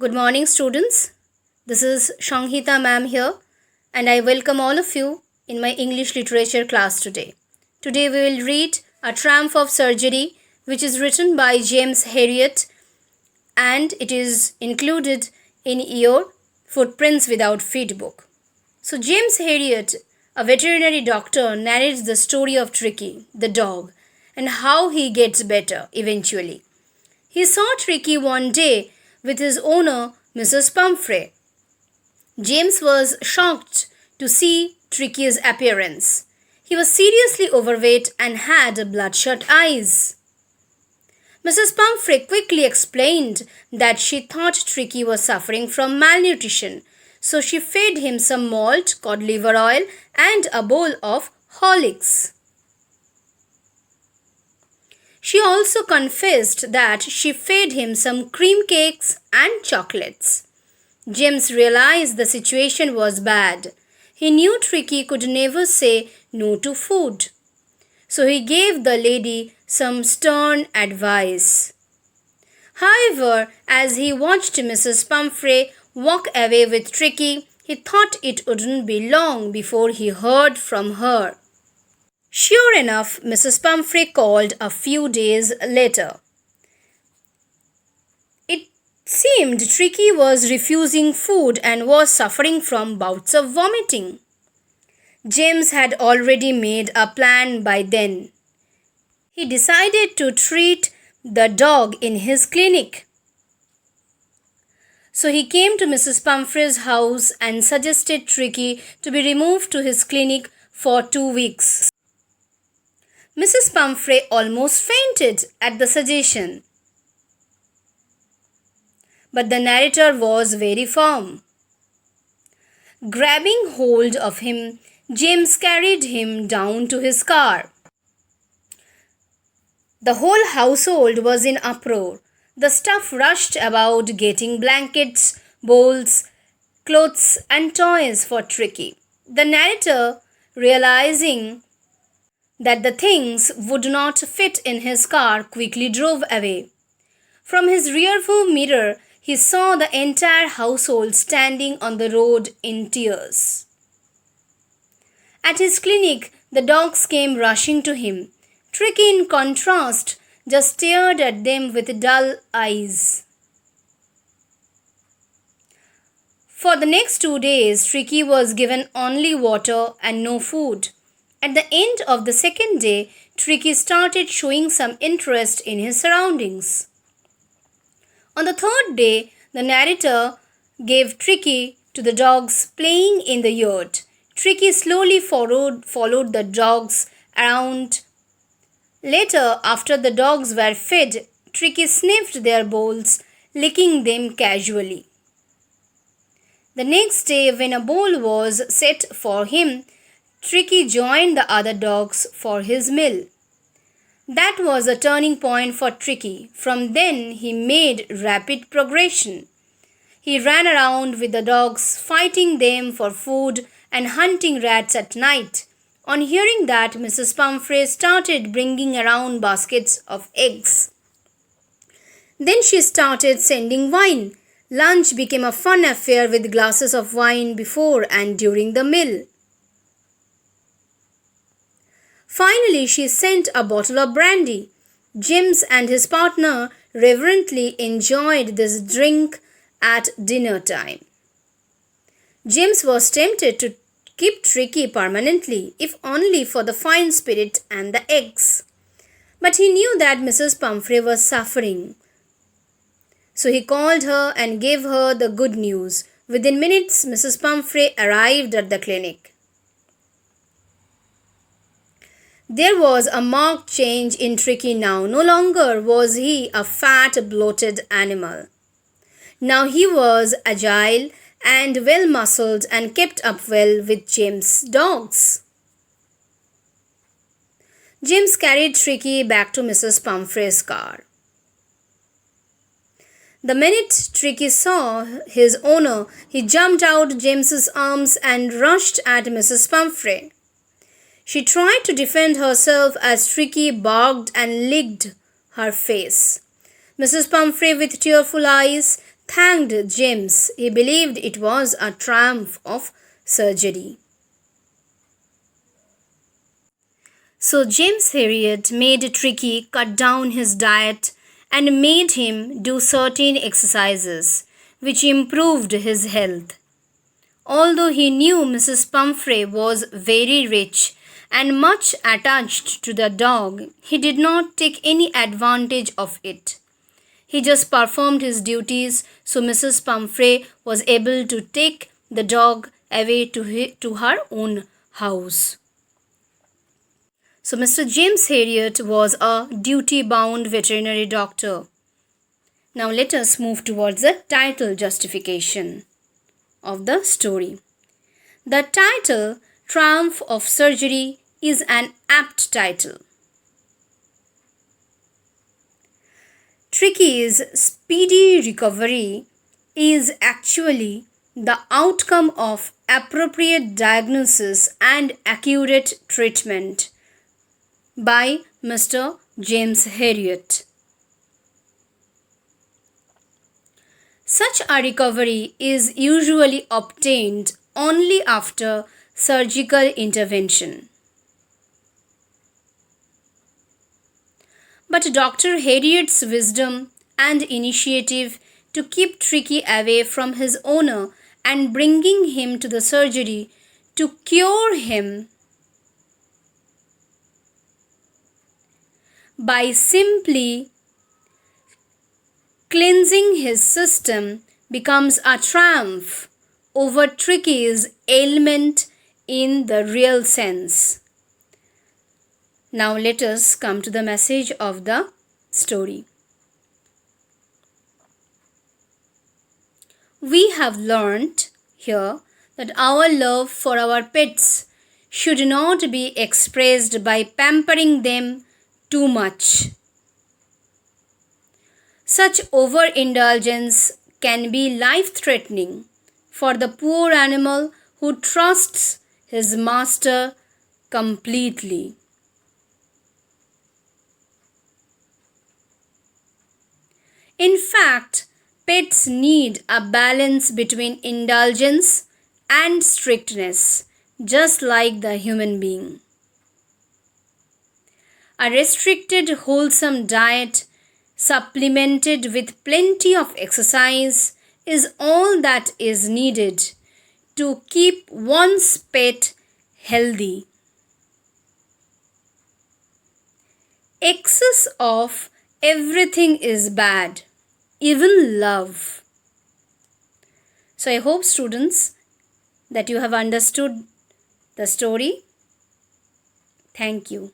Good morning, students. This is Shanghita ma'am here, and I welcome all of you in my English literature class today. Today we will read A Triumph of Surgery, which is written by James Herriot, and it is included in your Footprints Without Feet book. So, James Herriot, a veterinary doctor, narrates the story of Tricky, the dog, and how he gets better eventually. He saw Tricky one day with his owner, Mrs. Pumphrey. James was shocked to see Tricky's appearance. He was seriously overweight and had bloodshot eyes. Mrs. Pumphrey quickly explained that she thought Tricky was suffering from malnutrition, so she fed him some malt, cod liver oil, and a bowl of Horlicks. She also confessed that she fed him some cream cakes and chocolates. James realized the situation was bad. He knew Tricky could never say no to food. So he gave the lady some stern advice. However, as he watched Mrs. Pumphrey walk away with Tricky, he thought it wouldn't be long before he heard from her. Sure enough, Mrs. Pumphrey called a few days later. It seemed Tricky was refusing food and was suffering from bouts of vomiting. James had already made a plan by then. He decided to treat the dog in his clinic. So he came to Mrs. Pumphrey's house and suggested Tricky to be removed to his clinic for 2 weeks. Mrs. Pumphrey almost fainted at the suggestion. But the narrator was very firm. Grabbing hold of him, James carried him down to his car. The whole household was in uproar. The staff rushed about getting blankets, bowls, clothes, and toys for Tricky. The narrator, realizing that the things would not fit in his car, quickly drove away. From his rearview mirror, he saw the entire household standing on the road in tears. At his clinic, the dogs came rushing to him. Tricky, in contrast, just stared at them with dull eyes. For the next 2 days, Tricky was given only water and no food. At the end of the second day, Tricky started showing some interest in his surroundings. On the third day, the narrator gave Tricky to the dogs playing in the yard. Tricky slowly followed the dogs around. Later, after the dogs were fed, Tricky sniffed their bowls, licking them casually. The next day, when a bowl was set for him, Tricky joined the other dogs for his meal. That was a turning point for Tricky. From then, he made rapid progression. He ran around with the dogs, fighting them for food and hunting rats at night. On hearing that, Mrs. Pumphrey started bringing around baskets of eggs. Then she started sending wine. Lunch became a fun affair with glasses of wine before and during the meal. Finally, she sent a bottle of brandy. James and his partner reverently enjoyed this drink at dinner time. James was tempted to keep Tricky permanently, if only for the fine spirit and the eggs. But he knew that Mrs. Pumphrey was suffering. So he called her and gave her the good news. Within minutes, Mrs. Pumphrey arrived at the clinic. There was a marked change in Tricky now. No longer was he a fat, bloated animal. Now he was agile and well-muscled and kept up well with James' dogs. James carried Tricky back to Mrs. Pumphrey's car. The minute Tricky saw his owner, he jumped out James's arms and rushed at Mrs. Pumphrey. She tried to defend herself as Tricky barked and licked her face. Mrs. Pumphrey, with tearful eyes, thanked James. He believed it was a triumph of surgery. So James Herriot made Tricky cut down his diet and made him do certain exercises, which improved his health. Although he knew Mrs. Pumphrey was very rich and much attached to the dog, he did not take any advantage of it. He just performed his duties, so Mrs. Pumphrey was able to take the dog away to her own house. So Mr. James Herriot was a duty-bound veterinary doctor. Now let us move towards the title justification of the story. The title Triumph of Surgery is an apt title. Tricky's speedy recovery is actually the outcome of appropriate diagnosis and accurate treatment by Mr. James Herriot. Such a recovery is usually obtained only after surgical intervention. But Dr. Herriot's wisdom and initiative to keep Tricky away from his owner and bringing him to the surgery to cure him by simply cleansing his system becomes a triumph over Tricky's ailment in the real sense. Now let us come to the message of the story. We have learnt here that our love for our pets should not be expressed by pampering them too much. Such overindulgence can be life-threatening for the poor animal who trusts his master completely. In fact, pets need a balance between indulgence and strictness, just like the human being. A restricted, wholesome diet supplemented with plenty of exercise is all that is needed to keep one's pet healthy. Excess of everything is bad, even love. So I hope, students, that you have understood the story. Thank you.